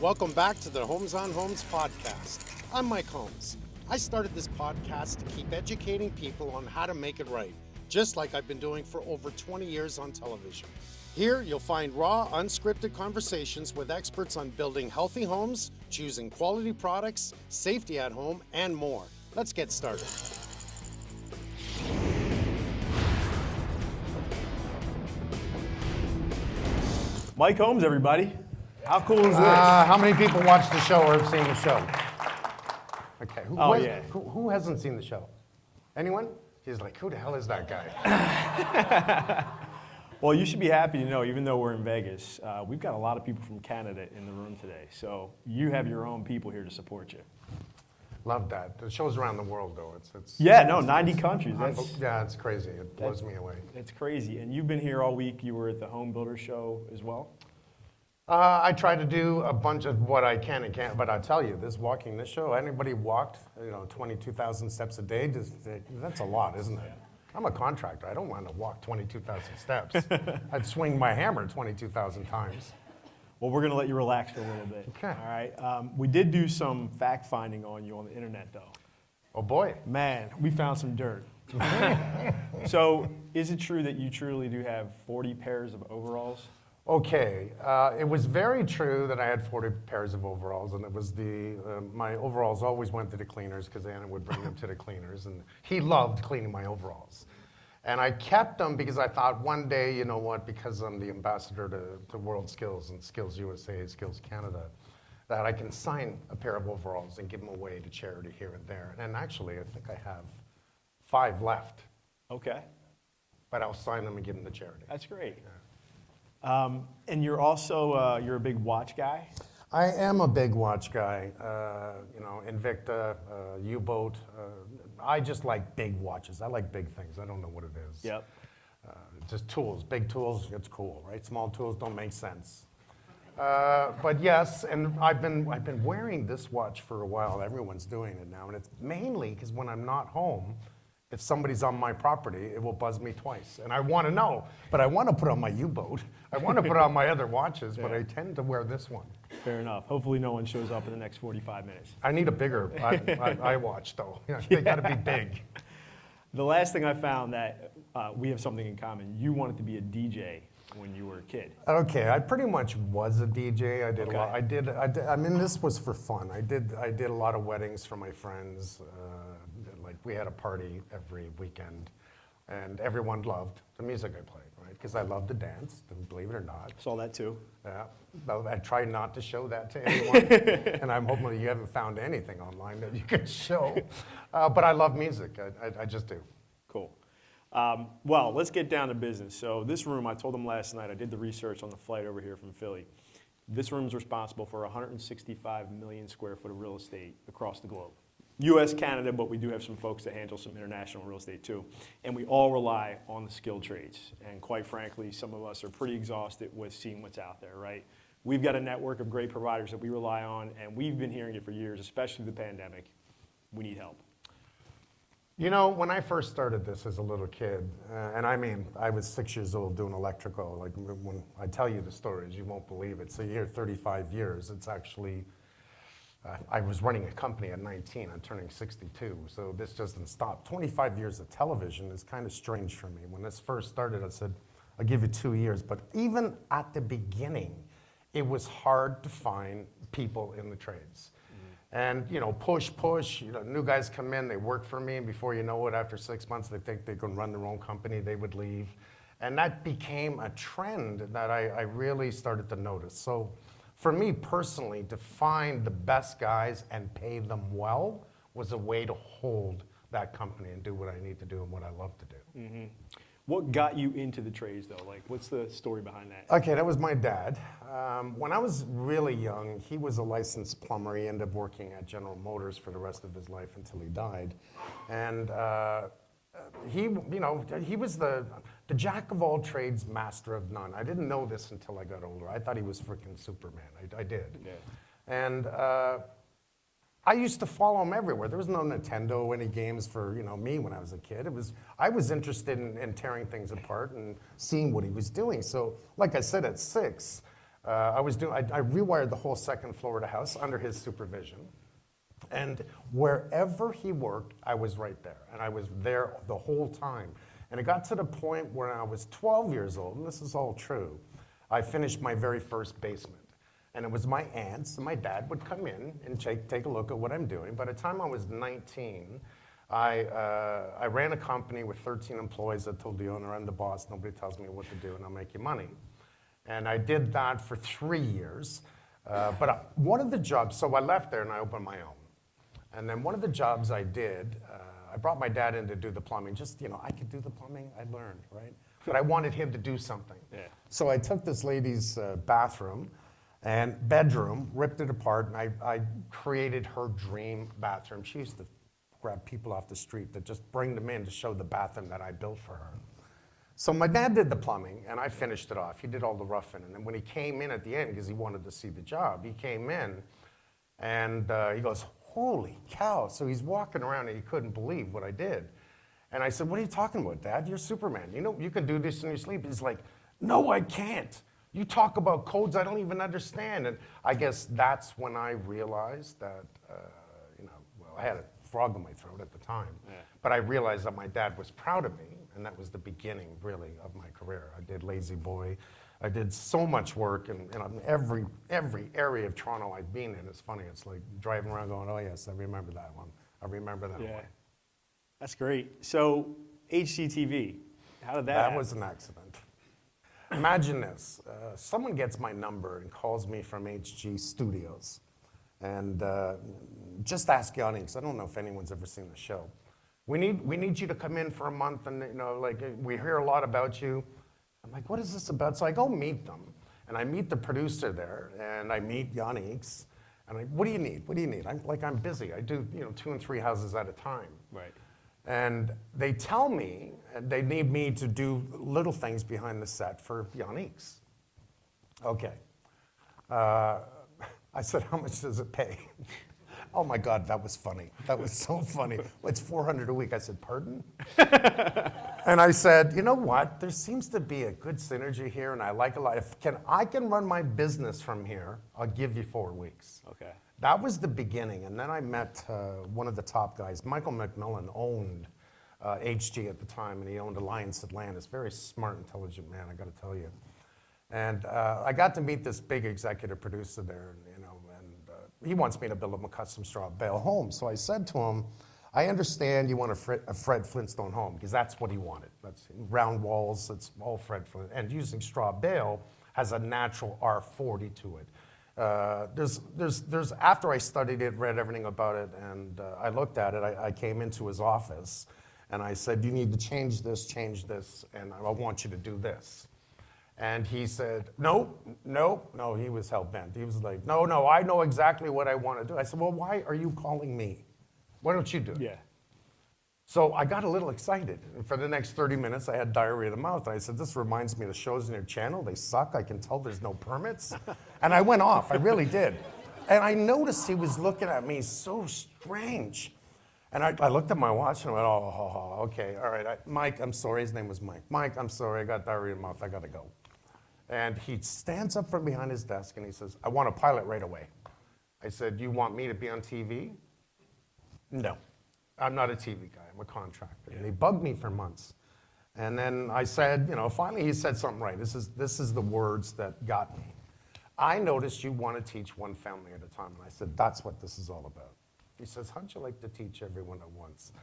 Welcome back to the Homes on Homes podcast. I'm Mike Holmes. I started this podcast to keep educating people on how to make it right, just like I've been doing for over 20 years on television. Here, you'll find raw, unscripted conversations with experts on building healthy homes, choosing quality products, safety at home, and more. Let's get started. Mike Holmes, everybody. How cool is this? How many people watch the show or have seen the show? Okay. Who hasn't seen the show? Anyone? He's like, who the hell is that guy? Well, you should be happy to know, even though we're in Vegas, we've got a lot of people from Canada in the room today. So you have your own people here to support you. Love that. The show's around the world, though. It's 90 countries. It's crazy. It blows me away. It's crazy. And you've been here all week. You were at the Home Builder Show as well? I try to do a bunch of what I can and can't, but I tell you, walking this show, anybody walked, 22,000 steps a day, that's a lot, isn't it? I'm a contractor. I don't want to walk 22,000 steps. I'd swing my hammer 22,000 times. Well, we're going to let you relax for a little bit. Okay. All right. We did do some fact finding on you on the internet, though. Oh, boy. Man, we found some dirt. So, is it true that you truly do have 40 pairs of overalls? Okay. It was very true that I had 40 pairs of overalls, and it was my overalls always went to the cleaners because Anna would bring them to the cleaners, and he loved cleaning my overalls. And I kept them because I thought one day, you know what, because I'm the ambassador to World Skills and Skills USA, Skills Canada, that I can sign a pair of overalls and give them away to charity here and there. And actually, I think I have 5 left. Okay. But I'll sign them and give them to charity. That's great. Yeah. And you're also, you're a big watch guy? I am a big watch guy. Invicta, U-boat. I just like big watches. I like big things. I don't know what it is. Yep. Just tools. Big tools, it's cool, right? Small tools don't make sense. But yes, and I've been wearing this watch for a while. Everyone's doing it now, and it's mainly because when I'm not home, if somebody's on my property, it will buzz me twice. And I want to know, but I want to put on my U-boat. I want to put on my other watches, but I tend to wear this one. Fair enough. Hopefully no one shows up in the next 45 minutes. I need a bigger eye watch, though. They got to be big. The last thing I found that we have something in common. You wanted to be a DJ when you were a kid. Okay, I pretty much was a DJ. I did a lot. I mean, this was for fun. I did a lot of weddings for my friends. We had a party every weekend, and everyone loved the music I played, right? Because I loved to dance, believe it or not. Saw that too. Yeah, but I tried not to show that to anyone, and I'm hoping that you haven't found anything online that you can show. But I love music. I just do. Cool. Well, let's get down to business. So this room, I told them last night, I did the research on the flight over here from Philly. This room's responsible for 165 million square foot of real estate across the globe. U.S., Canada, but we do have some folks that handle some international real estate too. And we all rely on the skilled trades. And quite frankly, some of us are pretty exhausted with seeing what's out there, right? We've got a network of great providers that we rely on, and we've been hearing it for years, especially the pandemic. We need help. You know, when I first started this as a little kid, and I mean, I was 6 years old doing electrical. Like when I tell you the stories, you won't believe it. So you're 35 years. It's actually... I was running a company at 19. I'm turning 62, so this doesn't stop. 25 years of television is kind of strange for me. When this first started, I said, I'll give you 2 years. But even at the beginning, it was hard to find people in the trades. And, push, new guys come in, they work for me, and before you know it, after 6 months, they think they can run their own company, they would leave. And that became a trend that I really started to notice. So for me personally, to find the best guys and pay them well was a way to hold that company and do what I need to do and what I love to do. Mm-hmm. What got you into the trades, though? Like, what's the story behind that? Okay, that was my dad. When I was really young, he was a licensed plumber. He ended up working at General Motors for the rest of his life until he died. And he was the jack of all trades, master of none. I didn't know this until I got older. I thought he was freaking Superman. I did. Yeah. And I used to follow him everywhere. There was no Nintendo, any games for me when I was a kid. I was interested in tearing things apart and seeing what he was doing. So, like I said, at 6, I rewired the whole second floor of the house under his supervision. And wherever he worked, I was right there. And I was there the whole time. And it got to the point where I was 12 years old, and this is all true, I finished my very first basement. And it was my aunts and my dad would come in and take a look at what I'm doing. By the time I was 19, I ran a company with 13 employees. I told the owner, I'm the boss, nobody tells me what to do, and I'll make you money. And I did that for 3 years. But one of the jobs, so I left there and I opened my own. And then one of the jobs I did, I brought my dad in to do the plumbing. Just, I could do the plumbing, I learned, right? But I wanted him to do something. Yeah. So I took this lady's bathroom and bedroom, ripped it apart, and I created her dream bathroom. She used to grab people off the street to just bring them in to show the bathroom that I built for her. So my dad did the plumbing, and I finished it off. He did all the roughing. And then when he came in at the end, because he wanted to see the job, he came in, and he goes, holy cow. So he's walking around, and he couldn't believe what I did. And I said, what are you talking about, Dad? You're Superman. You can do this in your sleep. He's like, no, I can't. You talk about codes I don't even understand. And I guess that's when I realized that, I had a frog in my throat at the time. Yeah. But I realized that my dad was proud of me, and that was the beginning, really, of my career. I did Lazy Boy. I did so much work in every area of Toronto I've been in. It's funny. It's like driving around going, oh, yes, I remember that one. I remember that one. That's great. So HGTV, how did that happen? That was an accident. Imagine this. Someone gets my number and calls me from HG Studios. And just ask Yanni, because I don't know if anyone's ever seen the show. We need you to come in for a month, and we hear a lot about you. I'm like, what is this about? So I go meet them, and I meet the producer there, and I meet Yannick's, and what do you need? What do you need? I'm busy. I do 2 and 3 houses at a time. Right. And they tell me they need me to do little things behind the set for Yannick's. Okay. I said, how much does it pay? Oh my God, that was funny. That was so funny. Well, it's $400 a week. I said, pardon? And I said, you know what? There seems to be a good synergy here, and I like a lot. If I can run my business from here, I'll give you 4 weeks. Okay. That was the beginning, and then I met one of the top guys. Michael McMillan owned HG at the time, and he owned Alliance Atlantis. Very smart, intelligent man, I got to tell you. And I got to meet this big executive producer there, and he wants me to build him a custom straw bale home. So I said to him, I understand you want a Fred Flintstone home, because that's what he wanted. That's round walls, it's all Fred Flintstone. And using straw bale has a natural R40 to it. There's after I studied it, read everything about it, and I looked at it, I came into his office, and I said, you need to change this, and I want you to do this. And he said, no, he was hell-bent. He was like, no, I know exactly what I want to do. I said, well, why are you calling me? Why don't you do it? Yeah. So I got a little excited. And for the next 30 minutes, I had diarrhea of the mouth. And I said, this reminds me of the shows in your channel. They suck. I can tell there's no permits. And I went off. I really did. And I noticed he was looking at me so strange. And I looked at my watch and I went, oh, okay, all right. Mike, I'm sorry. His name was Mike. Mike, I'm sorry. I got diarrhea of the mouth. I got to go. And he stands up from behind his desk and he says, I want a pilot right away. I said, you want me to be on TV? No, I'm not a TV guy. I'm a contractor. Yeah. And he bugged me for months. And then I said, finally he said something right. This is the words that got me. I noticed you want to teach one family at a time. And I said, that's what this is all about. He says, how'd you like to teach everyone at once?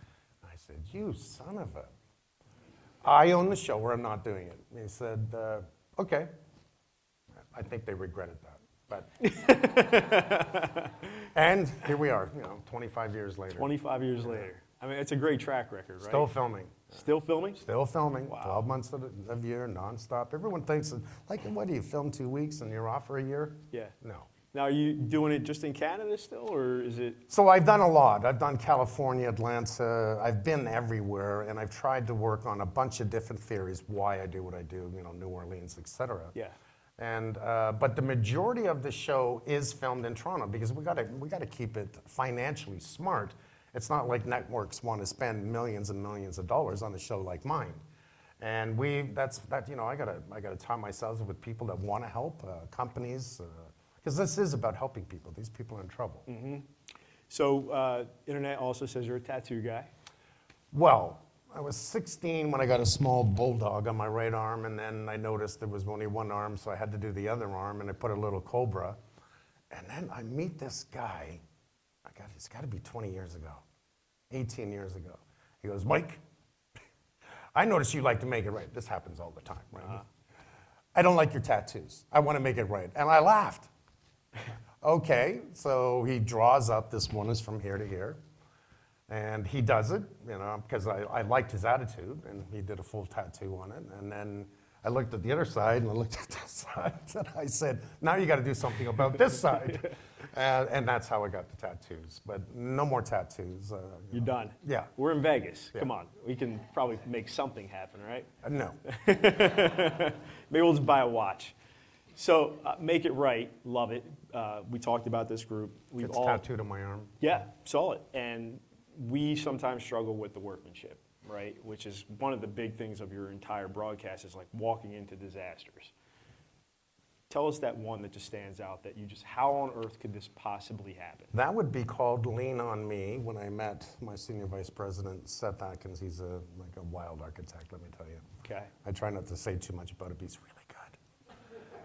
I said, you son of a... I own the show or I'm not doing it. And he said, okay. I think they regretted that. But and here we are, 25 years later. 25 years later. I mean, it's a great track record, right? Still filming. Still filming? Still filming. Wow. 12 months of year, nonstop. Everyone thinks, what do you film 2 weeks and you're off for a year? Yeah. No. Now, are you doing it just in Canada still, or is it? So I've done a lot. I've done California, Atlanta. I've been everywhere, and I've tried to work on a bunch of different theories why I do what I do. New Orleans, etc. Yeah. And but the majority of the show is filmed in Toronto because we got to keep it financially smart. It's not like networks want to spend millions and millions of dollars on a show like mine. And I gotta tie myself with people that want to help, companies, because this is about helping people. These people are in trouble. So, internet also says you're a tattoo guy. Well, I was 16 when I got a small bulldog on my right arm, and then I noticed there was only one arm, so I had to do the other arm, and I put a little cobra. And then I meet this guy, it's got to be 20 years ago, 18 years ago. He goes, Mike, I notice you like to make it right. This happens all the time, right? I don't like your tattoos. I want to make it right. And I laughed. Okay, so he draws up, this one is from here to here. And he does it, because I liked his attitude, and he did a full tattoo on it. And then I looked at the other side, and I looked at this side, and I said, now you got to do something about this side. And that's how I got the tattoos. But no more tattoos. You're done. Yeah. We're in Vegas. Yeah. Come on. We can probably make something happen, right? No. Maybe we'll just buy a watch. So, Make It Right, love it. We talked about this group. It's tattooed on my arm. Yeah, saw it. And we sometimes struggle with the workmanship, right? Which is one of the big things of your entire broadcast is like walking into disasters. Tell us that one that just stands out that how on earth could this possibly happen? That would be called Lean on Me. When I met my senior vice president, Seth Atkins, he's like a wild architect, let me tell you. Okay. I try not to say too much about it, but he's really good.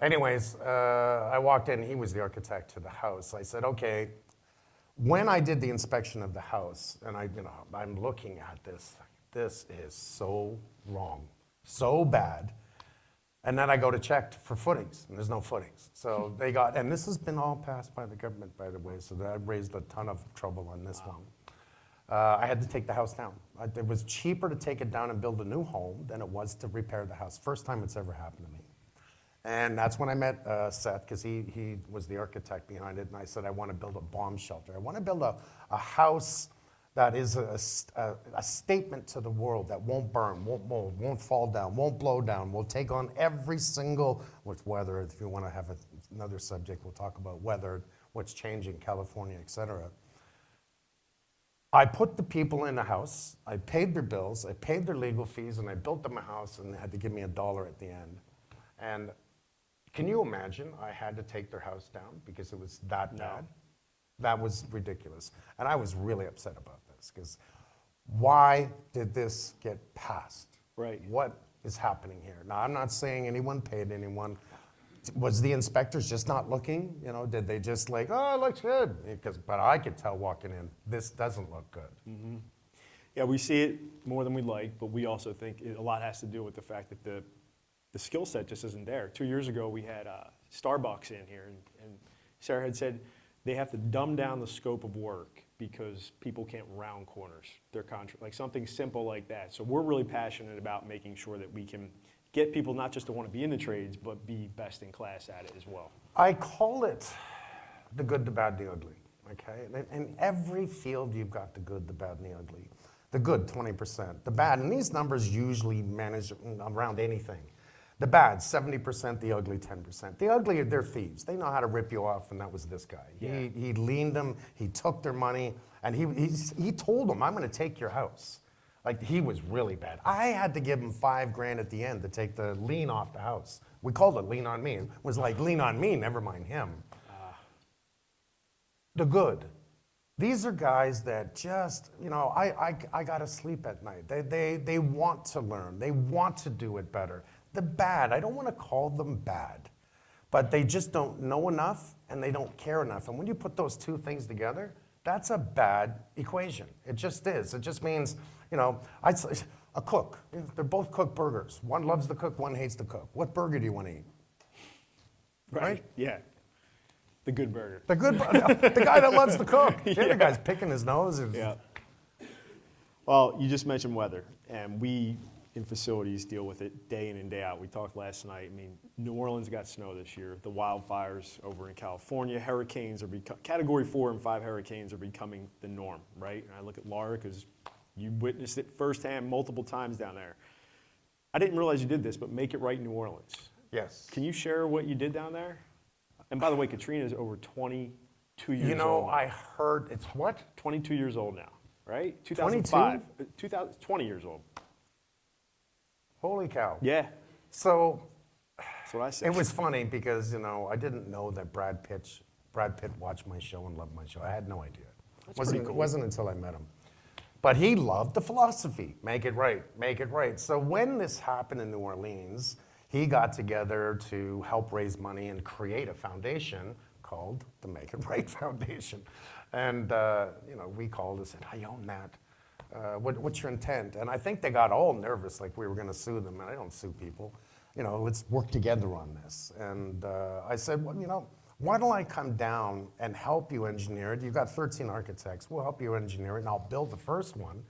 Anyways, I walked in, he was the architect to the house. I said, okay, when I did the inspection of the house, and I'm looking at this is so wrong, so bad. And then I go to check for footings, and there's no footings. So and this has been all passed by the government, by the way, so that raised a ton of trouble on this one. I had to take the house down. It was cheaper to take it down and build a new home than it was to repair the house. First time it's ever happened to me. And that's when I met Seth, because he was the architect behind it, and I said, I want to build a bomb shelter. I want to build a house that is a statement to the world that won't burn, won't mold, won't fall down, won't blow down, will take on every single, with weather, if you want to have another subject, we'll talk about weather, what's changing, California, et cetera. I put the people in the house, I paid their bills, I paid their legal fees, and I built them a house, and they had to give me $1 at the end. And can you imagine I had to take their house down because it was that bad? That was ridiculous. And I was really upset about this, because why did this get passed? Right. What is happening here? Now, I'm not saying anyone paid anyone. Was the inspectors just not looking? Did they just like, oh, it looks good? But I could tell walking in, this doesn't look good. Mm-hmm. Yeah, we see it more than we like, but we also think a lot has to do with the fact that the skill set just isn't there. 2 years ago, we had Starbucks in here, and Sarah had said they have to dumb down the scope of work because people can't round corners. Their contract, like something simple like that. So we're really passionate about making sure that we can get people not just to want to be in the trades, but be best in class at it as well. I call it the good, the bad, the ugly. Okay, in every field, you've got the good, the bad, and the ugly. The good, 20%. The bad, and these numbers usually manage around anything. The bad, 70%, the ugly, 10%. The ugly, they're thieves. They know how to rip you off, and that was this guy. Yeah. He leaned them, he took their money, and he told them, I'm gonna take your house. Like, he was really bad. I had to give him $5,000 at the end to take the lien off the house. We called it lien on me. It was like, lien on me, never mind him. The good. These are guys that just, I gotta sleep at night. They want to learn. They want to do it better. The bad, I don't want to call them bad, but they just don't know enough and they don't care enough. And when you put those two things together, that's a bad equation. It just is. It just means, a cook. They're both cook burgers. One loves the cook, one hates the cook. What burger do you want to eat? Right? Yeah. The good burger. The guy that loves the cook. The other guy's picking his nose. Yeah. Well, you just mentioned weather, and we in facilities deal with it day in and day out. We talked last night. I mean, New Orleans got snow this year. The wildfires over in California, hurricanes are Category 4 and 5 hurricanes are becoming the norm, right? And I look at Laura because you witnessed it firsthand multiple times down there. I didn't realize you did this, but Make It Right New Orleans. Yes. Can you share what you did down there? And by the way, Katrina is over 22 years old. I heard, it's what? 22 years old now, right? 2005. 2000, 20 years old. Holy cow. Yeah, So that's what I said. it was funny because, I didn't know that Brad Pitt watched my show and loved my show. I had no idea. pretty It cool. wasn't until I met him. But he loved the philosophy, make it right, make it right. So when this happened in New Orleans, he got together to help raise money and create a foundation called the Make It Right Foundation. And, we called and said, I own that. What's your intent? And I think they got all nervous, like we were going to sue them. And I don't sue people. Let's work together on this. And I said, well, why don't I come down and help you engineer it? You've got 13 architects. We'll help you engineer it, and I'll build the first one.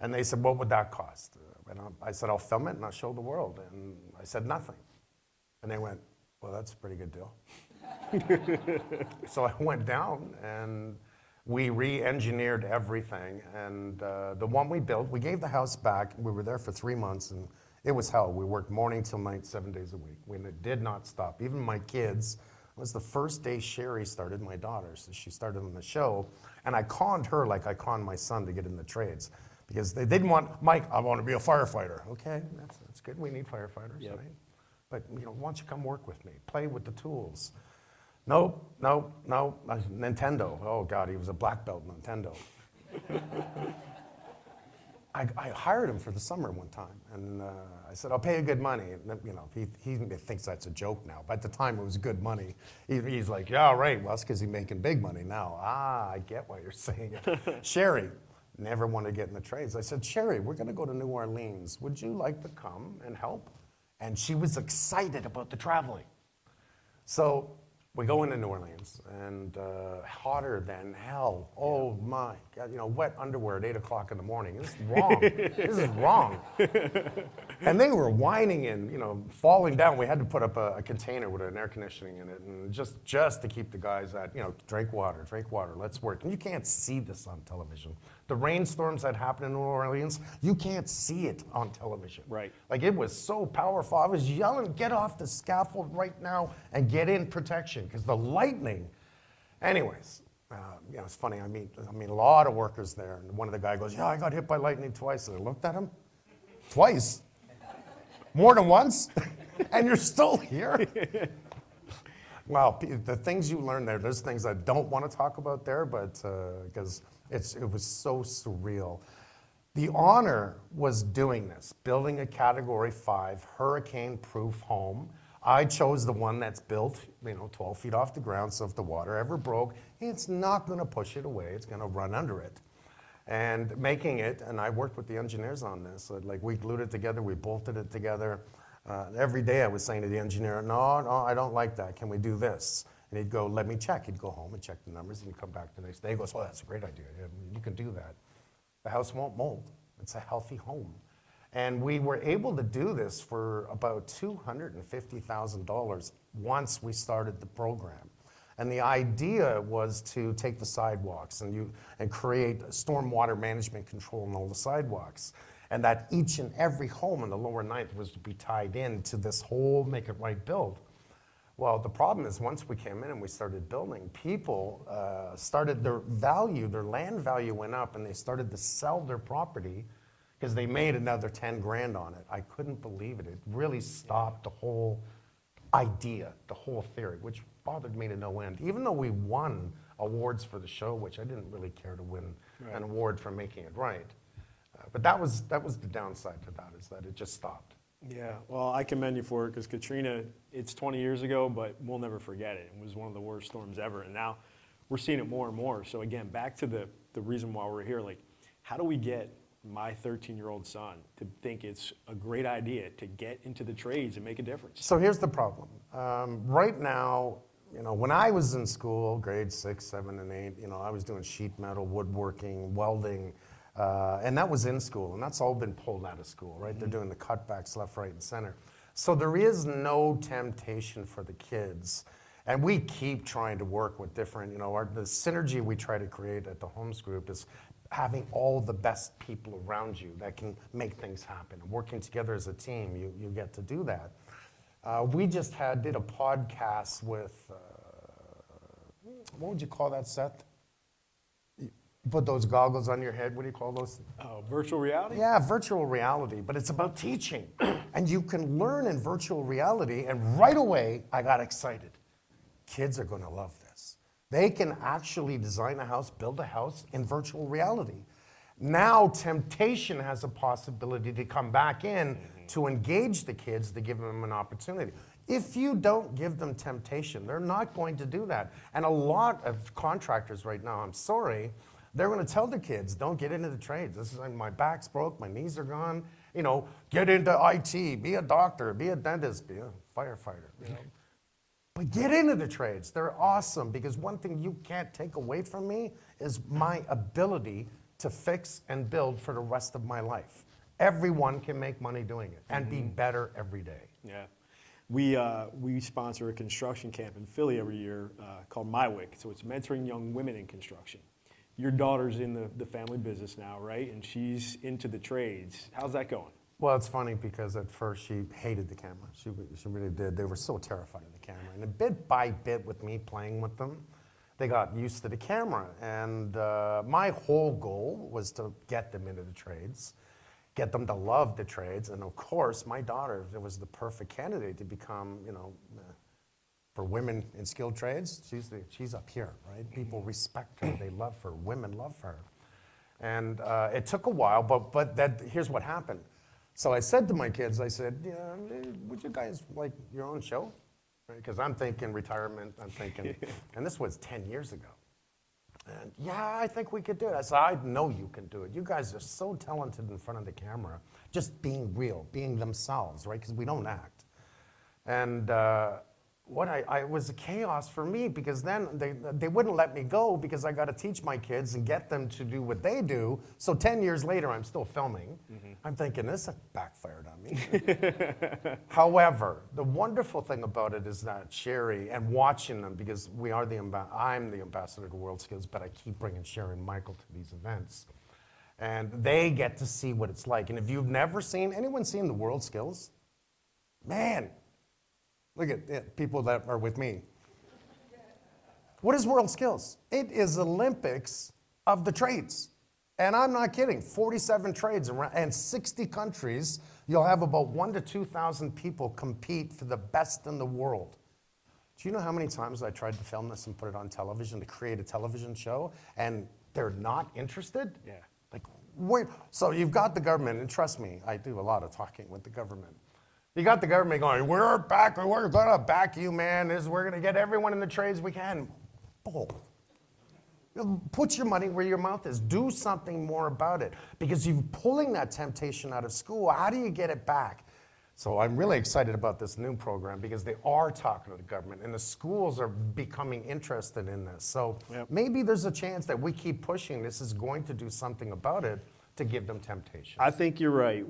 And they said, what would that cost? And I said, I'll film it, and I'll show the world. And I said, nothing. And they went, well, that's a pretty good deal. So I went down, and we re-engineered everything. And the one we built, we gave the house back. We were there for 3 months, and it was hell. We worked morning till night, 7 days a week. We did not stop. Even my kids, it was the first day Sherry started, my daughter. So she started on the show, and I conned her like I conned my son to get in the trades. Because they didn't want, Mike, I want to be a firefighter. Okay, that's good. We need firefighters, Yep. right? But, why don't you come work with me? Play with the tools. Nope. Nintendo. Oh, God, he was a black belt Nintendo. I hired him for the summer one time, and I said, I'll pay you good money. And, he thinks that's a joke now. But at the time, it was good money. He's like, yeah, right. Well, it's because he's making big money now. I get why you're saying it. Sherry never wanted to get in the trades. I said, Sherry, we're going to go to New Orleans. Would you like to come and help? And she was excited about the traveling. So we go into New Orleans, and hotter than hell. Oh my God, wet underwear at 8 o'clock in the morning. This is wrong. This is wrong. And they were whining and, falling down. We had to put up a container with an air conditioning in it, and just to keep the guys at, drink water, let's work. And you can't see this on television. The rainstorms that happen in New Orleans, you can't see it on television. Right. Like, it was so powerful. I was yelling, get off the scaffold right now and get in protection, because the lightning. Anyways, it's funny. I meet a lot of workers there, and one of the guys goes, yeah, I got hit by lightning twice. And I looked at him, twice? More than once? And you're still here? Wow, the things you learn there's things I don't want to talk about there, but because it was so surreal. The honor was doing this, building a Category 5 hurricane-proof home. I chose the one that's built, 12 feet off the ground, so if the water ever broke, it's not going to push it away. It's going to run under it. And making it, and I worked with the engineers on this. So we glued it together, we bolted it together. Every day I was saying to the engineer, no, I don't like that. Can we do this? And he'd go, let me check. He'd go home and check the numbers, and he'd come back the next day. He goes, oh, that's a great idea. Yeah, you can do that. The house won't mold. It's a healthy home. And we were able to do this for about $250,000 once we started the program. And the idea was to take the sidewalks and create stormwater management control on all the sidewalks. And that each and every home in the lower ninth was to be tied into this whole Make It Right build. Well, the problem is once we came in and we started building, people started their land value went up, and they started to sell their property because they made another 10 grand on it. I couldn't believe it. It really stopped the whole idea, the whole theory, which bothered me to no end. Even though we won awards for the show, which I didn't really care to win an award for making it right. But that was the downside to that, is that it just stopped. Yeah, well, I commend you for it, because Katrina, it's 20 years ago, but we'll never forget it. It was one of the worst storms ever, and now we're seeing it more and more. So again, back to the reason why we're here, how do we get my 13-year-old son to think it's a great idea to get into the trades and make a difference? So here's the problem. Right now, when I was in school, grades 6, 7, and 8, I was doing sheet metal, woodworking, welding, and that was in school, and that's all been pulled out of school, right? Mm-hmm. They're doing the cutbacks left, right, and center. So there is no temptation for the kids. And we keep trying to work with different, the synergy we try to create at the Holmes Group is having all the best people around you that can make things happen. And working together as a team, you get to do that. We just did a podcast with, what would you call that, Seth? You put those goggles on your head, what do you call those? Oh, virtual reality? Yeah, virtual reality, but it's about teaching. And you can learn in virtual reality, and right away, I got excited. Kids are gonna love this. They can actually design a house, build a house in virtual reality. Now, temptation has a possibility to come back in to engage the kids, to give them an opportunity. If you don't give them temptation, they're not going to do that. And a lot of contractors right now, I'm sorry, they're going to tell the kids, don't get into the trades. This is like, my back's broke, my knees are gone. You know, get into IT, be a doctor, be a dentist, be a firefighter. You know? But get into the trades. They're awesome, because one thing you can't take away from me is my ability to fix and build for the rest of my life. Everyone can make money doing it and be better every day. Yeah. We sponsor a construction camp in Philly every year called MyWick. So it's mentoring young women in construction. Your daughter's in the family business now, right? And she's into the trades. How's that going? Well, it's funny because at first she hated the camera. She really did. They were so terrified of the camera. And a bit by bit with me playing with them, they got used to the camera. And my whole goal was to get them into the trades, get them to love the trades. And of course, my daughter was the perfect candidate to become, you know, for women in skilled trades, she's up here, right? People respect her, they love her, women love her. And it took a while, but here's what happened. So I said to my kids, I said, yeah, would you guys like your own show? Because I'm thinking retirement, I'm thinking, and this was 10 years ago. And yeah, I think we could do it. I said, I know you can do it. You guys are so talented in front of the camera, just being real, being themselves, right? Because we don't act. And it was a chaos for me, because then they wouldn't let me go because I got to teach my kids and get them to do what they do. So 10 years later, I'm still filming. I'm thinking, this backfired on me. However, the wonderful thing about it is that Sherry, and watching them, because I'm the ambassador to World Skills, but I keep bringing Sherry and Michael to these events. And they get to see what it's like. And if you've never anyone seen the World Skills? Man, look at it, people that are with me. What is World Skills? It is Olympics of the trades. And I'm not kidding, 47 trades around, and 60 countries. You'll have about 1,000 to 2,000 people compete for the best in the world. Do you know how many times I tried to film this and put it on television, to create a television show, and they're not interested? Yeah. Like, wait. So you've got the government, and trust me, I do a lot of talking with the government. You got the government going, we're gonna back you, man. We're gonna get everyone in the trades we can. Bull. Put your money where your mouth is. Do something more about it. Because you're pulling that temptation out of school. How do you get it back? So I'm really excited about this new program, because they are talking to the government, and the schools are becoming interested in this. So maybe there's a chance that we keep pushing. This is going to do something about it, to give them temptation. I think you're right.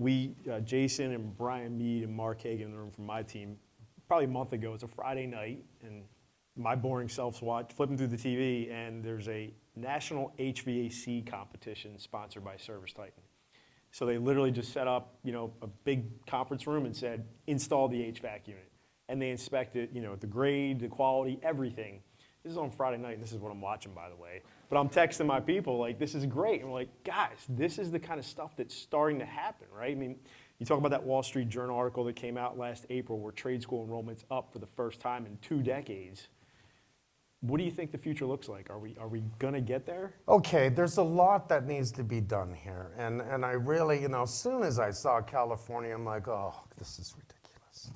Jason and Brian Mead and Mark Hagan in the room from my team, probably a month ago, it's a Friday night, and my boring self's flipping through the TV, and there's a national HVAC competition sponsored by Service Titan. So they literally just set up, a big conference room and said, install the HVAC unit. And they inspected, the grade, the quality, everything. This is on Friday night, and this is what I'm watching, by the way. But I'm texting my people, like, this is great. And we're like, guys, this is the kind of stuff that's starting to happen, right? I mean, you talk about that Wall Street Journal article that came out last April, where trade school enrollment's up for the first time in 2 decades. What do you think the future looks like? Are we gonna get there? Okay, there's a lot that needs to be done here. And I really, as soon as I saw California, I'm like, oh, this is ridiculous.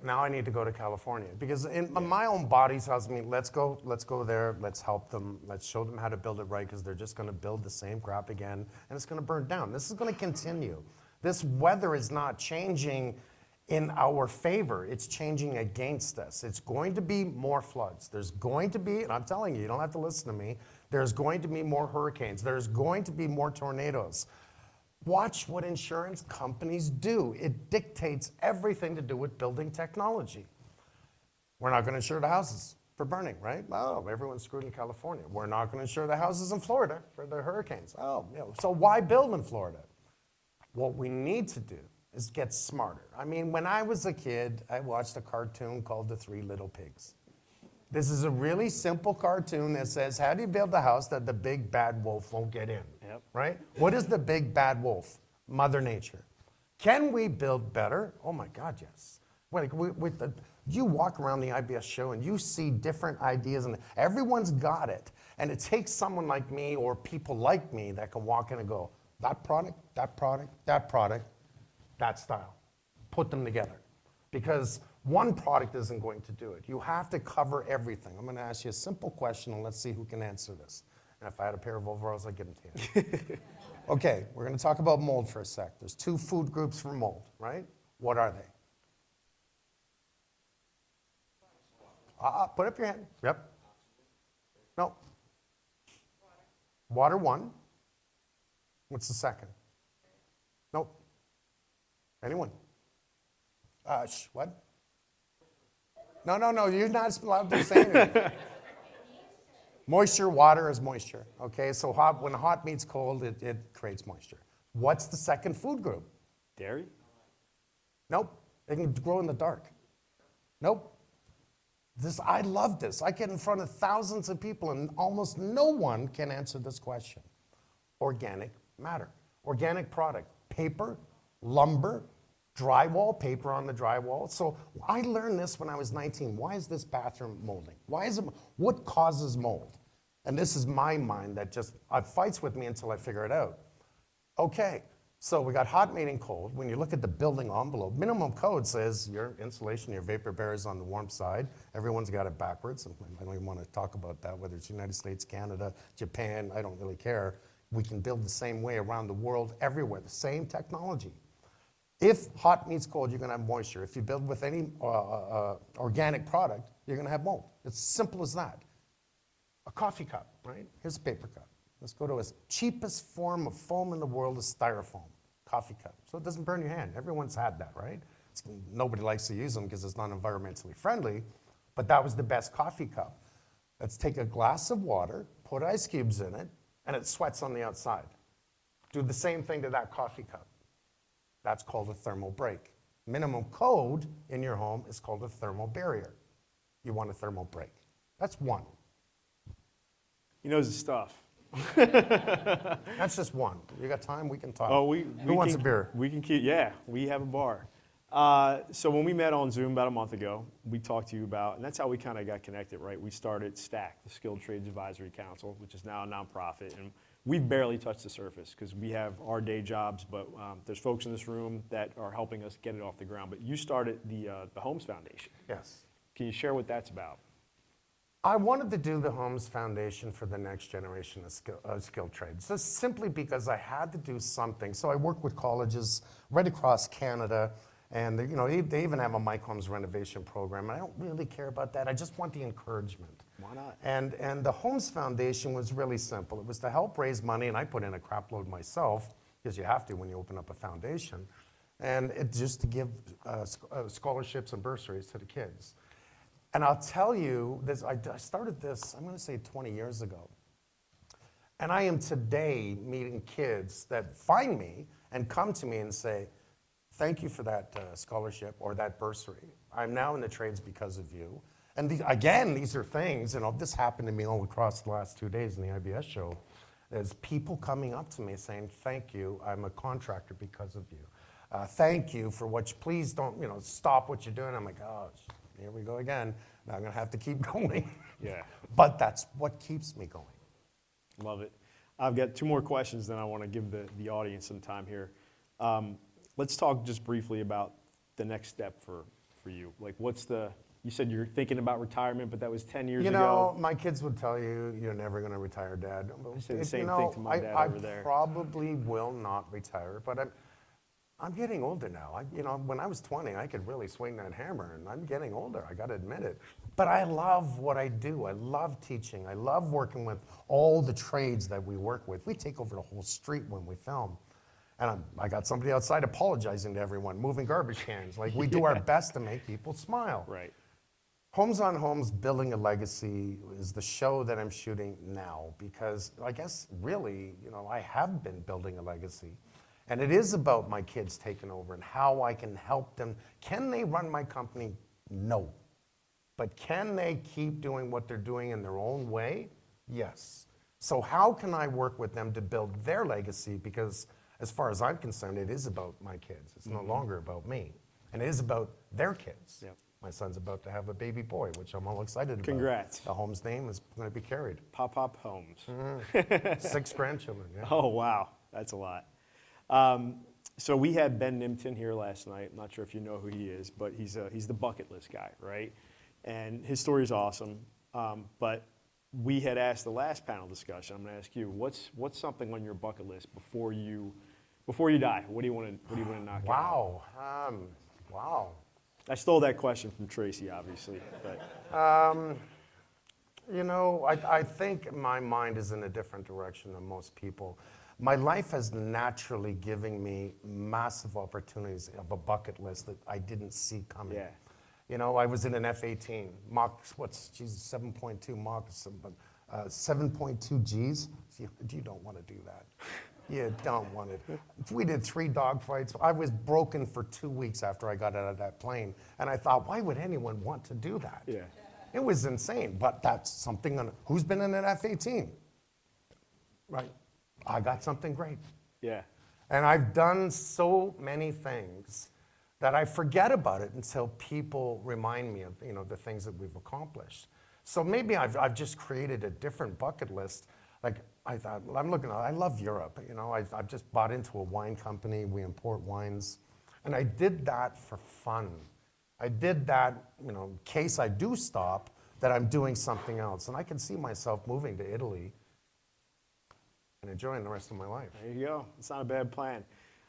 Now I need to go to California, because my own body tells me, let's go there, let's help them, let's show them how to build it right, because they're just gonna build the same crap again, and it's gonna burn down. This is gonna continue. This weather is not changing in our favor, it's changing against us. It's going to be more floods. There's going to be, and I'm telling you, you don't have to listen to me, there's going to be more hurricanes, there's going to be more tornadoes. Watch what insurance companies do. It dictates everything to do with building technology. We're not going to insure the houses for burning, right? Oh, everyone's screwed in California. We're not going to insure the houses in Florida for the hurricanes. Oh, so why build in Florida? What we need to do is get smarter. I mean, when I was a kid, I watched a cartoon called The 3 Little Pigs. This is a really simple cartoon that says, how do you build a house that the big bad wolf won't get in? Yep. Right? What is the big bad wolf? Mother Nature. Can we build better? Oh my God, yes. You walk around the IBS show and you see different ideas and everyone's got it. And it takes someone like me or people like me that can walk in and go, that product, that product, that product, that style. Put them together. Because one product isn't going to do it. You have to cover everything. I'm going to ask you a simple question and let's see who can answer this. And if I had a pair of overalls, I'd give them to you. Okay, we're going to talk about mold for a sec. There's 2 food groups for mold, right? What are they? Put up your hand. Yep. No. Water 1. What's the second? Nope. Anyone? What? No, you're not allowed to say anything. Moisture, water is moisture. Okay, so when hot meets cold, it creates moisture. What's the second food group? Dairy? Nope. They can grow in the dark. Nope. I love this. I get in front of thousands of people and almost no one can answer this question. Organic matter. Organic product. Paper, lumber, drywall, paper on the drywall. So I learned this when I was 19. Why is this bathroom molding? What causes mold? And this is my mind that just fights with me until I figure it out. Okay, so we got hot meeting cold. When you look at the building envelope, minimum code says your insulation, your vapor barrier is on the warm side. Everyone's got it backwards. I don't even want to talk about that, whether it's United States, Canada, Japan, I don't really care. We can build the same way around the world, everywhere, the same technology. If hot meets cold, you're going to have moisture. If you build with any organic product, you're going to have mold. It's simple as that. A coffee cup, right? Here's a paper cup. Let's go to the cheapest form of foam in the world is styrofoam, coffee cup. So it doesn't burn your hand. Everyone's had that, right? Nobody likes to use them because it's not environmentally friendly, but that was the best coffee cup. Let's take a glass of water, put ice cubes in it, and it sweats on the outside. Do the same thing to that coffee cup. That's called a thermal break. Minimum code in your home is called a thermal barrier. You want a thermal break. That's one. He knows his stuff. That's just one. You got time? We can talk. Oh, Who wants a beer? We can keep, yeah, we have a bar. So when we met on Zoom about a month ago, we talked to you about, and that's how we kind of got connected, right? We started STAC, the Skilled Trades Advisory Council, which is now a nonprofit, and we've barely touched the surface because we have our day jobs, but there's folks in this room that are helping us get it off the ground. But you started the Holmes Foundation. Yes. Can you share what that's about? I wanted to do the Holmes Foundation for the next generation of skilled trades, just simply because I had to do something. So I work with colleges right across Canada, and they even have a Mike Holmes renovation program. And I don't really care about that. I just want the encouragement. Why not? And the Holmes Foundation was really simple. It was to help raise money, and I put in a crap load myself, because you have to when you open up a foundation, and it's just to give scholarships and bursaries to the kids. And I'll tell you, I started this, I'm going to say 20 years ago. And I am today meeting kids that find me and come to me and say, thank you for that scholarship or that bursary. I'm now in the trades because of you. And these are things, this happened to me all across the last 2 days in the IBS show. There's people coming up to me saying, thank you, I'm a contractor because of you. Thank you for please don't, stop what you're doing. I'm like, oh, here we go again. Now I'm going to have to keep going. Yeah. But that's what keeps me going. Love it. I've got 2 more questions, then I want to give the audience some time here. Let's talk just briefly about the next step for you. Like, you said you're thinking about retirement, but that was 10 years ago. My kids would tell you, you're never going to retire, Dad. I say the same thing to my dad over there. I probably will not retire, but I'm getting older now. When I was 20, I could really swing that hammer, and I'm getting older, I got to admit it. But I love what I do. I love teaching. I love working with all the trades that we work with. We take over the whole street when we film. And I got somebody outside apologizing to everyone, moving garbage cans. Like, we do our best to make people smile. Right. Homes on Homes, Building a Legacy is the show that I'm shooting now because I guess really, I have been building a legacy. And it is about my kids taking over and how I can help them. Can they run my company? No. But can they keep doing what they're doing in their own way? Yes. So how can I work with them to build their legacy? Because as far as I'm concerned, it is about my kids. It's no longer about me. And it is about their kids. Yep. My son's about to have a baby boy, which I'm all excited about. Congrats. The Holmes name is going to be carried. Pop Holmes. 6 grandchildren, yeah. Oh, wow. That's a lot. So we had Ben Nimpton here last night. I'm not sure if you know who he is, but he's the bucket list guy, right? And his story is awesome. But we had asked the last panel discussion. I'm going to ask you, what's something on your bucket list before you die? What do you want to knock out? Wow. Wow. I stole that question from Tracy, obviously. But You know, I think my mind is in a different direction than most people. My life has naturally given me massive opportunities of a bucket list that I didn't see coming. Yeah. You know, I was in an F-18, Mach, 7.2 Mach, 7.2 Gs. You don't want to do that. You don't want it. We did 3 dogfights. I was broken for 2 weeks after I got out of that plane. And I thought, why would anyone want to do that? Yeah. It was insane, but that's something, who's been in an F-18? Right. I got something great. Yeah. And I've done so many things that I forget about it until people remind me of, you know, the things that we've accomplished. So maybe I've just created a different bucket list. Like I thought, well, I love Europe. You know, I've just bought into a wine company. We import wines. And I did that for fun. I did that, you know, in case I do stop, that I'm doing something else. And I can see myself moving to Italy and enjoying the rest of my life. There you go. It's not a bad plan.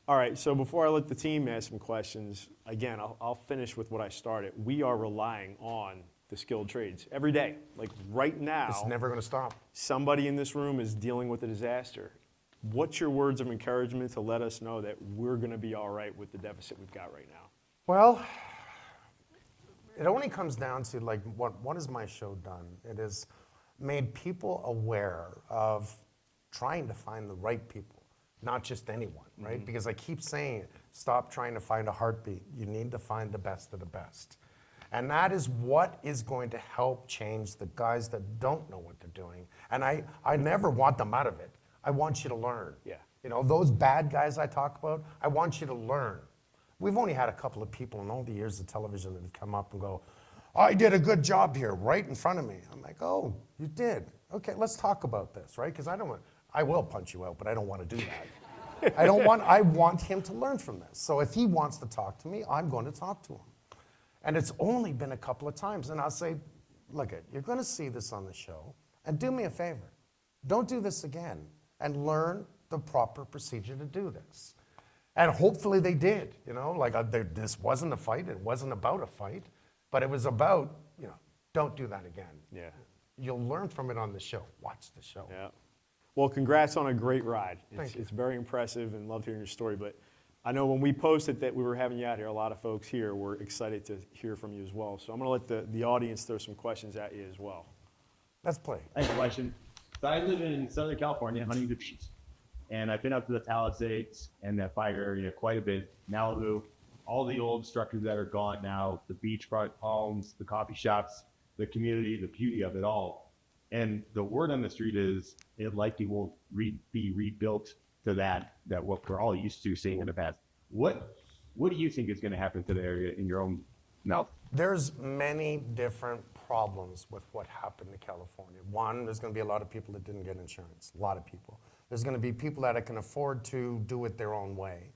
All right, so before I let the team ask some questions, again, I'll finish with what I started. We are relying on the skilled trades every day. Like right now, It's never going to stop. somebody in this room is dealing with a disaster. What's your words of encouragement to let us know that we're going to be all right with the deficit we've got right now? Well, it only comes down to like, what has my show done? It has made people aware of trying to find the right people, not just anyone, right? Because I keep saying, stop trying to find a heartbeat. You need to find the best of the best. And that is what is going to help change the guys that don't know what they're doing. And I never want them out of it. I want you to learn. Yeah. You know, those bad guys I talk about, I want you to learn. We've only had a couple of people in all the years of television that have come up and go, I did a good job here, right in front of me. I'm like, oh, you did? Okay, let's talk about this, right? Because I will punch you out, but I don't want to do that. I want him to learn from this. So if he wants to talk to me, I'm going to talk to him. And it's only been a couple of times. And I'll say, look, you're going to see this on the show. And do me a favor. Don't do this again. And learn the proper procedure to do this. And hopefully they did. You know, like this wasn't a fight. It wasn't about a fight. But it was about, you know, don't do that again. Yeah. You'll learn from it on the show. Watch the show. Yeah. Well, congrats on a great ride. Thank you. It's very impressive and loved hearing your story. But I know when we posted that we were having you out here, a lot of folks here were excited to hear from you as well. So I'm going to let the audience throw some questions at you as well. Let's play. I have a question. So I live in Southern California, Huntington Beach, and I've been up to the Palisades and that fire area quite a bit. Malibu, all the old structures that are gone now, the beachfront homes, the coffee shops, the community, the beauty of it all. And the word on the street is it likely won't be rebuilt to that what we're all used to seeing in the past. What do you think is going to happen to the area in your own mouth? There's many different problems with what happened to California. One, there's going to be a lot of people that didn't get insurance, a lot of people. There's going to be people that can afford to do it their own way.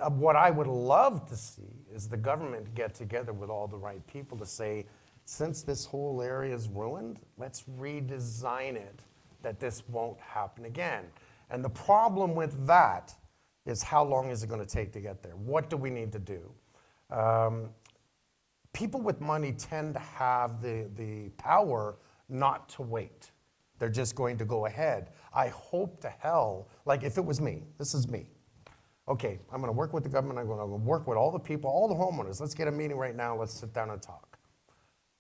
What I would love to see is the government get together with all the right people to say, since this whole area is ruined, let's redesign it that this won't happen again. And the problem with that is how long is it going to take to get there? What do we need to do? People with money tend to have the power not to wait. They're just going to go ahead. I hope to hell, like if it was me, this is me. Okay, I'm going to work with the government. I'm going to work with all the people, all the homeowners. Let's get a meeting right now. Let's sit down and talk.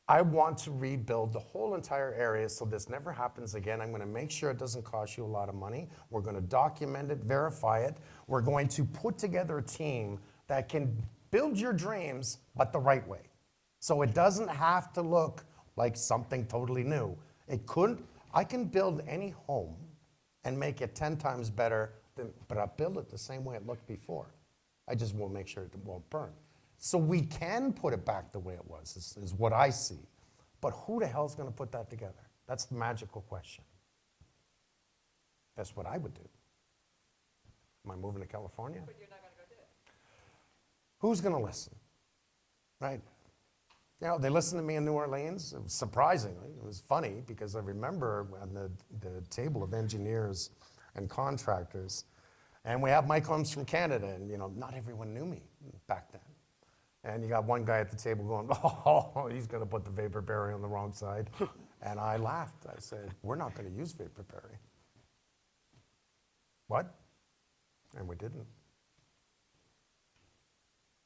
I want to rebuild the whole entire area so this never happens again. I'm going to make sure it doesn't cost you a lot of money. We're going to document it, verify it. We're going to put together a team that can build your dreams, but the right way. So it doesn't have to look like something totally new. I can build any home and make it 10 times better, but I'll build it the same way it looked before. I just won't make sure it won't burn. So we can put it back the way it was, is what I see. But who the hell's gonna put that together? That's the magical question. That's what I would do. Am I moving to California? But you're not gonna go do it. Who's gonna listen, right? You know, they listened to me in New Orleans, surprisingly. It was funny because I remember on the table of engineers and contractors, and we have Mike Holmes from Canada, and you know, not everyone knew me back then. And you got one guy at the table going, oh, he's gonna put the vapor barrier on the wrong side. And I laughed. I said, we're not gonna use vapor barrier. What? And we didn't.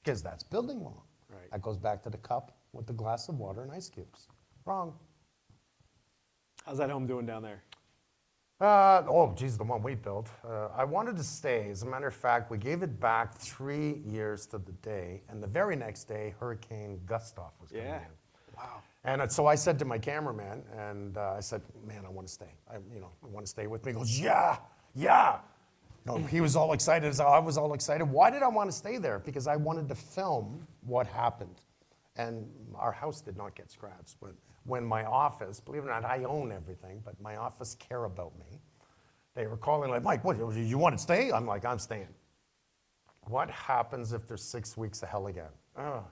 Because that's building law. Right. That goes back to the cup with the glass of water and ice cubes. Wrong. How's that home doing down there? Oh, geez, the one we built. I wanted to stay. As a matter of fact, we gave it back 3 years to the day, and the very next day, Hurricane Gustav was coming Yeah. in. Wow. And so I said to my cameraman, and I said, man, I want to stay. I want to stay with me. He goes, yeah. No, he was all excited. I was all excited. Why did I want to stay there? Because I wanted to film what happened. And our house did not get scratched. But when my office, believe it or not, I own everything, but my office care about me. They were calling like, Mike, what, you want to stay? I'm like, I'm staying. What happens if there's 6 weeks of hell again? Oh,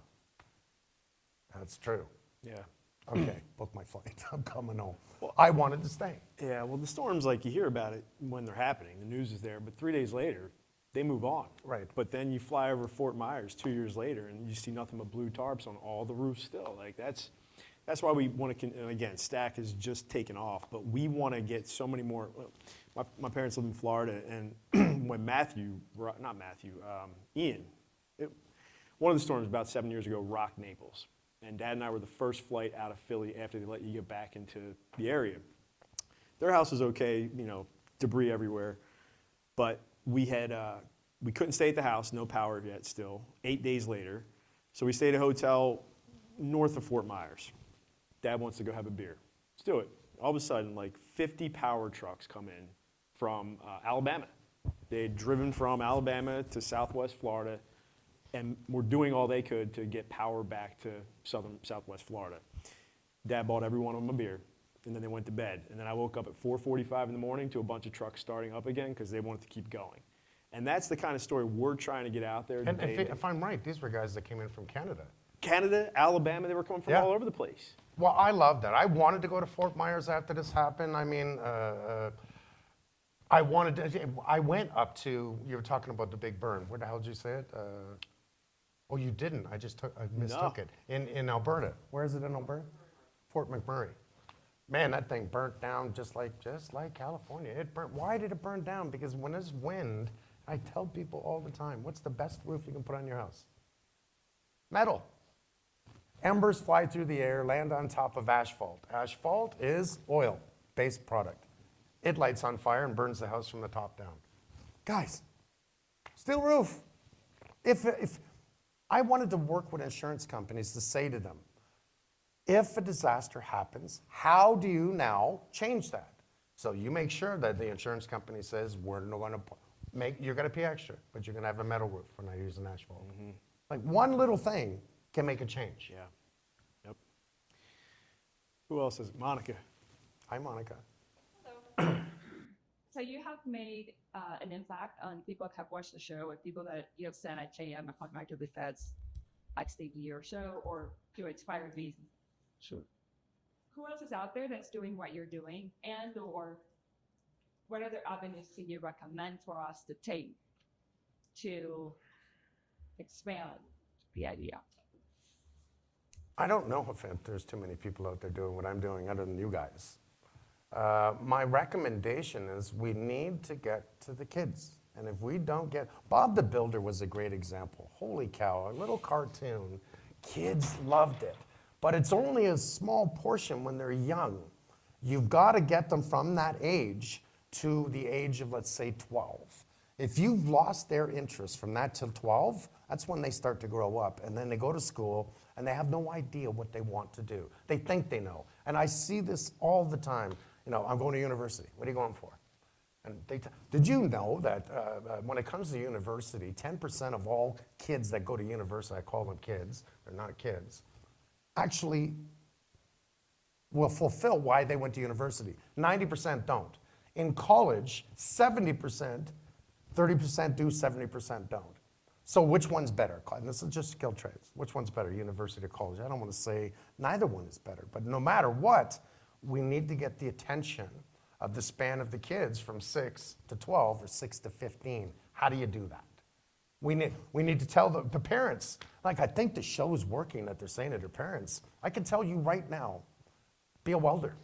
that's true. Yeah. Okay, book my flight. I'm coming home. I wanted to stay. Yeah, well, the storms, like, you hear about it when they're happening. The news is there, but 3 days later, they move on. Right. But then you fly over Fort Myers 2 years later, and you see nothing but blue tarps on all the roofs still. Like, that's why we want to, and again, STAC has just taken off, but we want to get so many more. My parents live in Florida, and when Ian, one of the storms about 7 years ago rocked Naples. And Dad and I were the first flight out of Philly after they let you get back into the area. Their house is okay, you know, debris everywhere. But we couldn't stay at the house, no power yet still, 8 days later. So we stayed at a hotel north of Fort Myers. Dad wants to go have a beer. Let's do it. All of a sudden, like 50 power trucks come in from Alabama. They had driven from Alabama to Southwest Florida, and were doing all they could to get power back to Southwest Florida. Dad bought every one of them a beer, and then they went to bed. And then I woke up at 4:45 in the morning to a bunch of trucks starting up again because they wanted to keep going. And that's the kind of story we're trying to get out there. And if I'm right, these were guys that came in from Canada. Canada, Alabama, they were coming from Yeah. all over the place. Well, I love that. I wanted to go to Fort Myers after this happened. I mean, I went up to, you were talking about the big burn. Where the hell did you say it? Oh, you didn't. I mistook it. In Alberta. Where is it in Alberta? Fort McMurray. Man, that thing burnt down just like California. It burnt. Why did it burn down? Because when there's wind, I tell people all the time, what's the best roof you can put on your house? Metal. Embers fly through the air, land on top of asphalt. Asphalt is oil-based product. It lights on fire and burns the house from the top down. Guys, steel roof. If I wanted to work with insurance companies to say to them, if a disaster happens, how do you now change that? So you make sure that the insurance company says, we're not going to you're going to pay extra, but you're going to have a metal roof. We're not using asphalt. Mm-hmm. Like one little thing can make a change. Yeah. Yep. Who else is it? Monica. Hi, Monica. Hello. So you have made an impact on people that have watched the show, or people that you have sent at JM and contractor with feds, like Steve your show, or to inspire me. Sure. Who else is out there that's doing what you're doing, and or what other avenues can you recommend for us to take to expand the idea? I don't know if there's too many people out there doing what I'm doing other than you guys. My recommendation is we need to get to the kids. And if we don't get, Bob the Builder was a great example. Holy cow, a little cartoon. Kids loved it. But it's only a small portion when they're young. You've got to get them from that age to the age of, let's say, 12. If you've lost their interest from that till 12, that's when they start to grow up. And then they go to school and they have no idea what they want to do. They think they know. And I see this all the time. You know, I'm going to university. What are you going for? And did you know that when it comes to university, 10% of all kids that go to university, I call them kids, they're not kids, actually will fulfill why they went to university. 90% don't. In college, 70%, 30% do, 70% don't. So which one's better? And this is just skilled trades. Which one's better, university or college? I don't want to say neither one is better, but no matter what, we need to get the attention of the span of the kids from 6 to 12 or 6 to 15. How do you do that? We need to tell the parents, like I think the show is working that they're saying to their parents. I can tell you right now, be a welder.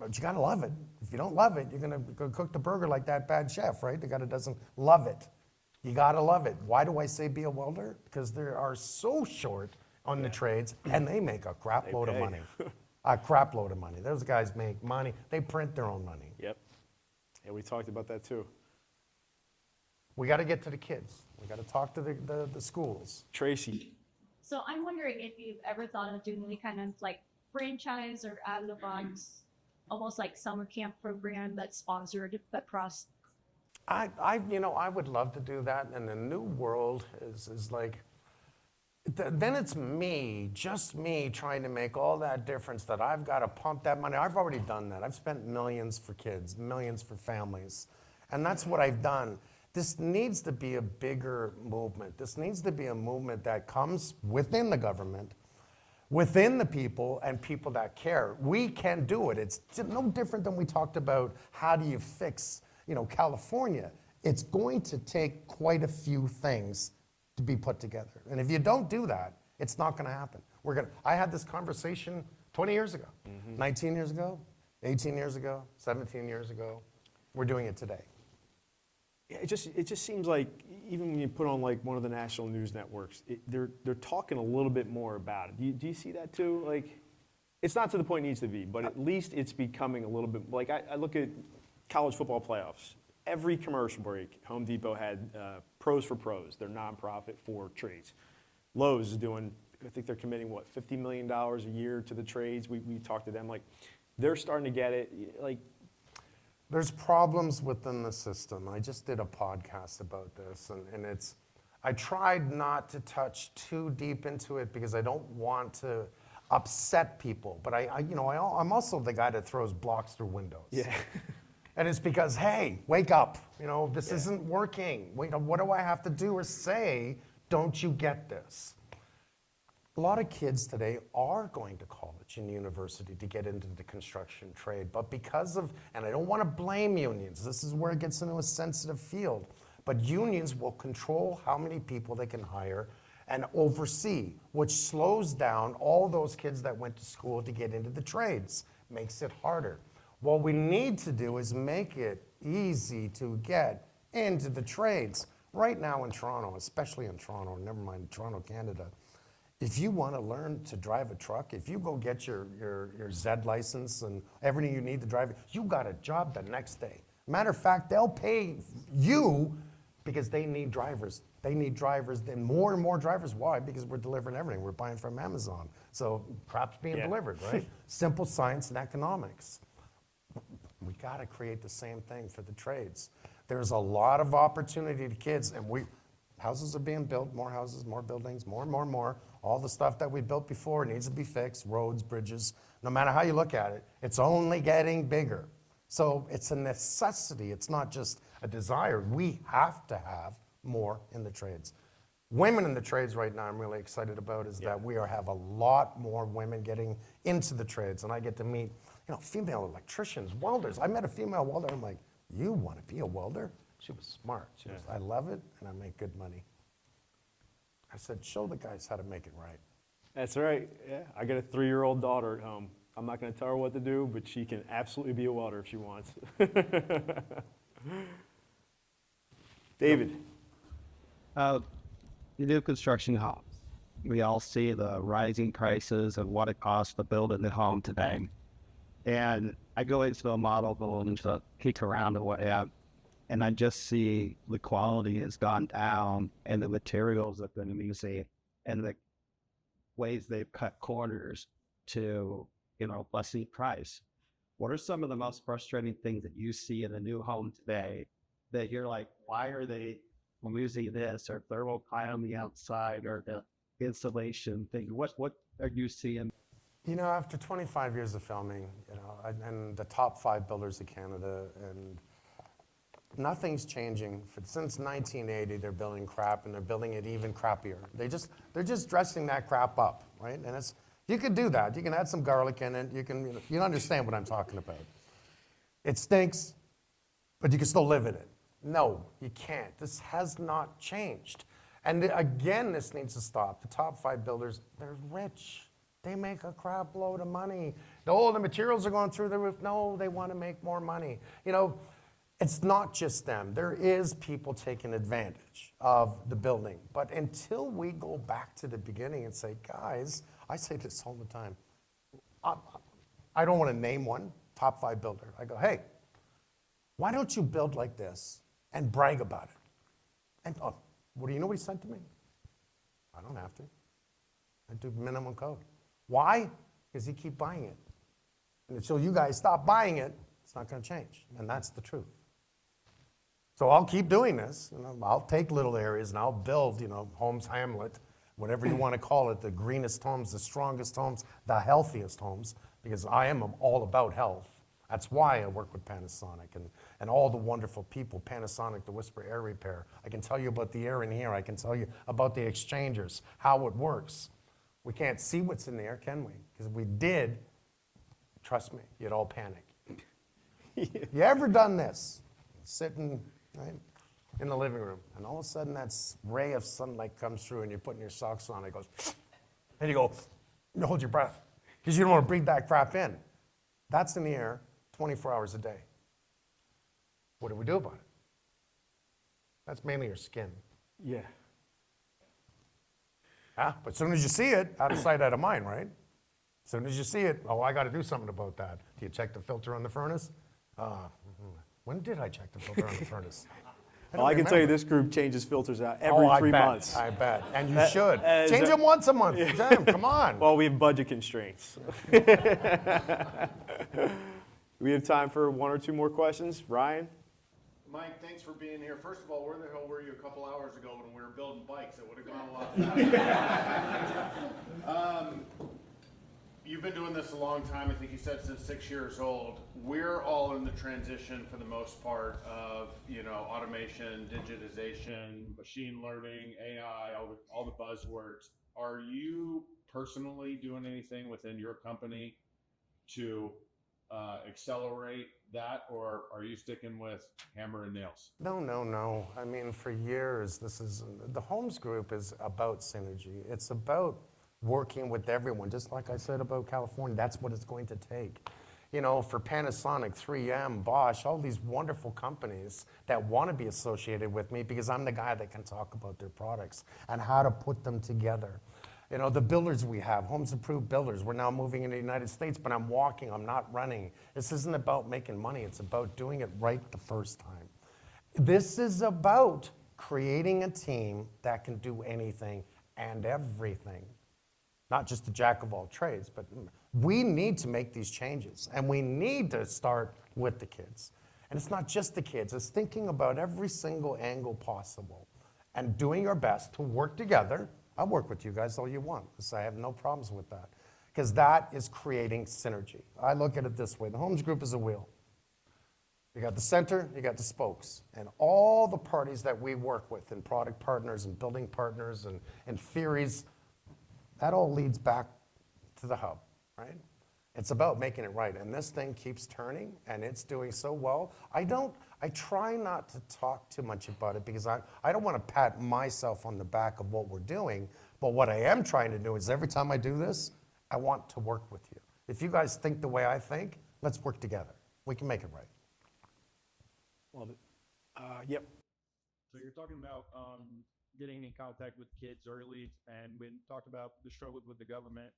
But you gotta love it. If you don't love it, you're gonna go cook the burger like that bad chef, right? The guy that doesn't love it. You gotta love it. Why do I say be a welder? Because they are so short on the trades, and they make a crap load of pay. money. A crap load of money. Those guys make money. They print their own money. Yep. Yeah, we talked about that too. We got to get to the kids. We got to talk to the schools. Tracy. So I'm wondering if you've ever thought of doing any kind of like franchise or out of the box, almost like summer camp program that's sponsored across. I would love to do that. And the new world is like, then it's me, just me, trying to make all that difference that I've got to pump that money. I've already done that. I've spent millions for kids, millions for families. And that's what I've done. This needs to be a bigger movement. This needs to be a movement that comes within the government, within the people, and people that care. We can do it. It's no different than we talked about how do you fix, California. It's going to take quite a few things to be put together. And if you don't do that, it's not gonna happen. I had this conversation 20 years ago, 19 years ago, 18 years ago, 17 years ago. We're doing it today. Yeah, it just seems like even when you put on like one of the national news networks, they're talking a little bit more about it. Do you see that too? Like, it's not to the point it needs to be, but at least it's becoming a little bit, like I look at college football playoffs. Every commercial break, Home Depot had Pros for Pros, their nonprofit for trades. Lowe's is doing, I think they're committing, $50 million a year to the trades. We talked to them, like, they're starting to get it. Like, there's problems within the system. I just did a podcast about this, and I tried not to touch too deep into it because I don't want to upset people. But I'm also the guy that throws blocks through windows. yeah. And it's because, hey, wake up. This isn't working. What do I have to do or say? Don't you get this? A lot of kids today are going to college and university to get into the construction trade, but because of, and I don't want to blame unions, this is where it gets into a sensitive field, but unions will control how many people they can hire and oversee, which slows down all those kids that went to school to get into the trades, makes it harder. What we need to do is make it easy to get into the trades. Right now in Toronto, especially in Toronto, never mind Toronto, Canada, if you want to learn to drive a truck, if you go get your Z license and everything you need to drive, you got a job the next day. Matter of fact, they'll pay you because they need drivers. They need drivers, and more drivers. Why? Because we're delivering everything. We're buying from Amazon. So crap's being delivered, right? Simple science and economics. We got to create the same thing for the trades. There's a lot of opportunity to kids, and houses are being built, more houses, more buildings, more. All the stuff that we built before needs to be fixed, roads, bridges. No matter how you look at it, it's only getting bigger. So it's a necessity. It's not just a desire. We have to have more in the trades. Women in the trades right now, I'm really excited about is that we have a lot more women getting into the trades, and I get to meet female electricians, welders. I met a female welder. I'm like, you want to be a welder? She was smart. She was, I love it, and I make good money. I said, show the guys how to make it right. That's right. Yeah, I got a 3-year-old daughter at home. I'm not going to tell her what to do, but she can absolutely be a welder if she wants. David. You do construction homes. We all see the rising prices and what it costs to build a new home today. And I go into a model building to kick around and what have, and I just see the quality has gone down and the materials have been easy and ways they've cut corners to, lessen price. What are some of the most frustrating things that you see in a new home today that you're like, why are they using this or thermal pie on the outside or the insulation thing? What are you seeing? After 25 years of filming, and the top 5 builders of Canada, and nothing's changing. Since 1980, they're building crap, and they're building it even crappier. They're just dressing that crap up, right? And you can do that. You can add some garlic in it. You understand what I'm talking about. It stinks, but you can still live in it. No, you can't. This has not changed. And again, this needs to stop. The top 5 builders, they're rich. They make a crap load of money. The materials are going through the roof. No, they want to make more money. It's not just them. There is people taking advantage of the building. But until we go back to the beginning and say, guys, I say this all the time. I don't want to name one, top 5 builder. I go, hey, why don't you build like this and brag about it? And what do you know what he said to me? I don't have to. I do minimum code. Why? Because you keep buying it. And until you guys stop buying it, it's not going to change. And that's the truth. So I'll keep doing this. I'll take little areas and I'll build, Holmes Hamlet, whatever you want to call it, the greenest homes, the strongest homes, the healthiest homes, because I am all about health. That's why I work with Panasonic and all the wonderful people, Panasonic, the Whisper Air Repair. I can tell you about the air in here. I can tell you about the exchangers, how it works. We can't see what's in there, can we? Because if we did, trust me, you'd all panic. You ever done this? Sitting right in the living room, and all of a sudden that ray of sunlight comes through and you're putting your socks on, it goes, and you hold your breath, because you don't want to breathe that crap in. That's in the air 24 hours a day. What do we do about it? That's mainly your skin. Yeah. But as soon as you see it, out of sight, out of mind, right? As soon as you see it, I got to do something about that. Do you check the filter on the furnace? When did I check the filter on the furnace? Well, I can tell you this group changes filters out every 3 months. I bet. And you should. Change a- them once a month. Damn, come on. Well, we have budget constraints. We have time for 1 or 2 more questions. Ryan? Mike, thanks for being here. First of all, where the hell were you a couple hours ago when we were building bikes? It would have gone a lot faster. You've been doing this a long time. I think you said since 6 years old. We're all in the transition for the most part of, automation, digitization, machine learning, AI, all the buzzwords. Are you personally doing anything within your company to accelerate that, or are you sticking with hammer and nails? No. I mean, for years, the Holmes Group is about synergy. It's about working with everyone, just like I said about California. That's what it's going to take. For Panasonic, 3M, Bosch, all these wonderful companies that want to be associated with me because I'm the guy that can talk about their products and how to put them together. The builders we have, Homes Approved Builders, we're now moving into the United States, but I'm walking, I'm not running. This isn't about making money, it's about doing it right the first time. This is about creating a team that can do anything and everything. Not just the jack of all trades, but we need to make these changes, and we need to start with the kids. And it's not just the kids, it's thinking about every single angle possible and doing our best to work together. I'll work with you guys all you want, because I have no problems with that, because that is creating synergy. I look at it this way. The Holmes Group is a wheel. You got the center, you got the spokes, and all the parties that we work with, and product partners and building partners and theories, that all leads back to the hub, right? It's about making it right, and this thing keeps turning, and it's doing so well. I try not to talk too much about it because I don't want to pat myself on the back of what we're doing, but what I am trying to do is every time I do this, I want to work with you. If you guys think the way I think, let's work together. We can make it right. Love it. Yep. So you're talking about getting in contact with kids early, and we talked about the struggles with the government.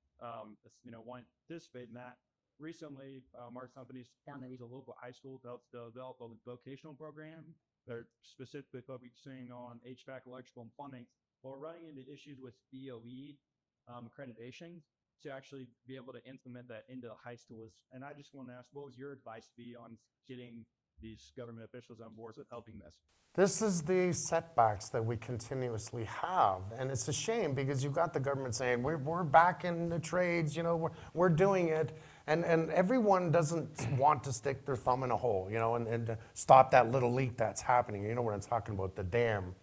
Want to participate in that. Recently, Mark's company used a local high school to develop a vocational program. They're specifically focusing on HVAC, electrical, and plumbing. But we're running into issues with DOE accreditation to actually be able to implement that into high schools. And I just want to ask, what would your advice be on getting these government officials on board with helping this? This is the setbacks that we continuously have. And it's a shame because you've got the government saying, we're back in the trades, you know, we're doing it. And everyone doesn't want to stick their thumb in a hole, you know, and stop that little leak that's happening. You know what I'm talking about, the dam.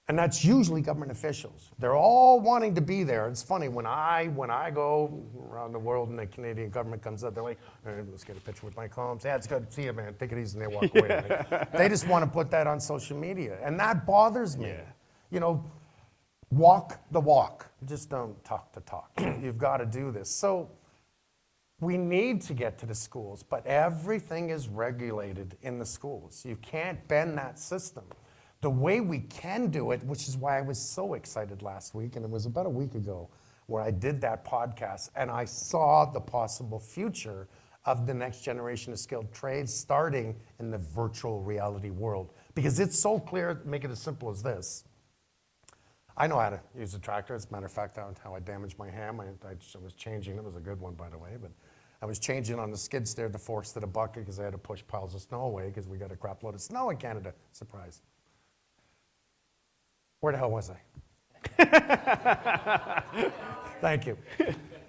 And that's usually government officials. They're all wanting to be there. It's funny, when I go around the world and the Canadian government comes up, they're like, all right, let's get a picture with Mike Holmes. Yeah, it's good to see you, man. Take it easy, and they walk away. Right? They just want to put that on social media. And that bothers me. Yeah. You know, walk the walk. Just don't talk the talk. You've got to do this. So we need to get to the schools, but everything is regulated in the schools. You can't bend that system. The way we can do it, which is why I was so excited last week, and it was about a week ago where I did that podcast, and I saw the possible future of the next generation of skilled trades starting in the virtual reality world. Because it's so clear, make it as simple as this. I know how to use a tractor. As a matter of fact, that's how I damaged my ham. I was changing, it was a good one, by the way, but I was changing on the skid steer to force to the bucket because I had to push piles of snow away because we got a crap load of snow in Canada. Surprise. Where the hell was I? Thank you.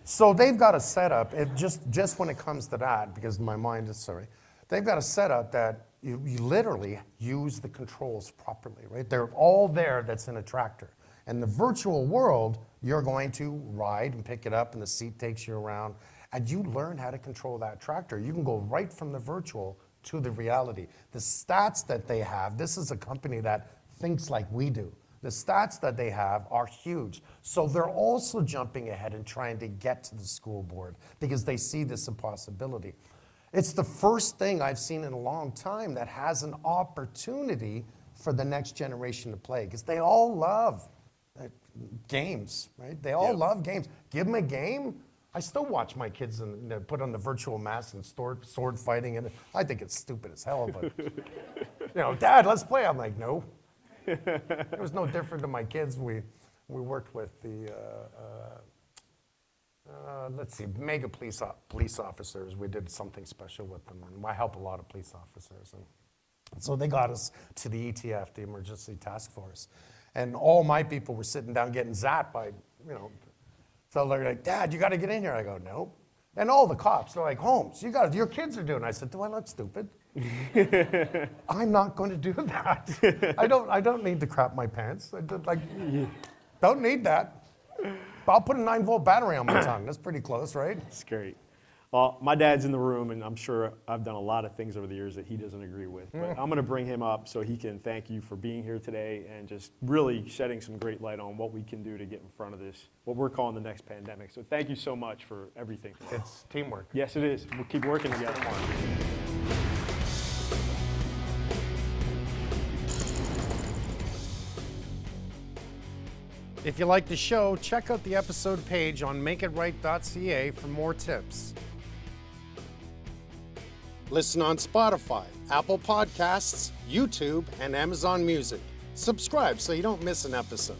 So they've got a setup, just when it comes to that, because my mind is, sorry, they've got a setup that you literally use the controls properly, right? They're all there that's in a tractor. In the virtual world, you're going to ride and pick it up and the seat takes you around and you learn how to control that tractor. You can go right from the virtual to the reality. The stats that they have, this is a company that thinks like we do. The stats that they have are huge. So they're also jumping ahead and trying to get to the school board because they see this a possibility. It's the first thing I've seen in a long time that has an opportunity for the next generation to play because they all love games, right? They all love games. Give them a game. I still watch my kids put on the virtual mask and sword fighting, and I think it's stupid as hell, but, you know, Dad, let's play. I'm like, no. It was no different than my kids. We worked with the, let's see, mega police officers. We did something special with them, and I help a lot of police officers. And so they got us to the ETF, the Emergency Task Force. And all my people were sitting down getting zapped by, you know, so they're like, Dad, you got to get in here. I go, nope. And all the cops, they're like, Holmes, your kids are doing it. I said, do I look stupid? I'm not going to do that. I don't need to crap my pants. Don't need that. I'll put a 9-volt battery on my tongue. That's pretty close, right? It's great. Well, my dad's in the room, and I'm sure I've done a lot of things over the years that he doesn't agree with. But I'm going to bring him up so he can thank you for being here today and just really shedding some great light on what we can do to get in front of this, what we're calling the next pandemic. So thank you so much for everything. It's teamwork. Yes, it is. We'll keep working together. If you like the show, check out the episode page on makeitright.ca for more tips. Listen on Spotify, Apple Podcasts, YouTube, and Amazon Music. Subscribe so you don't miss an episode.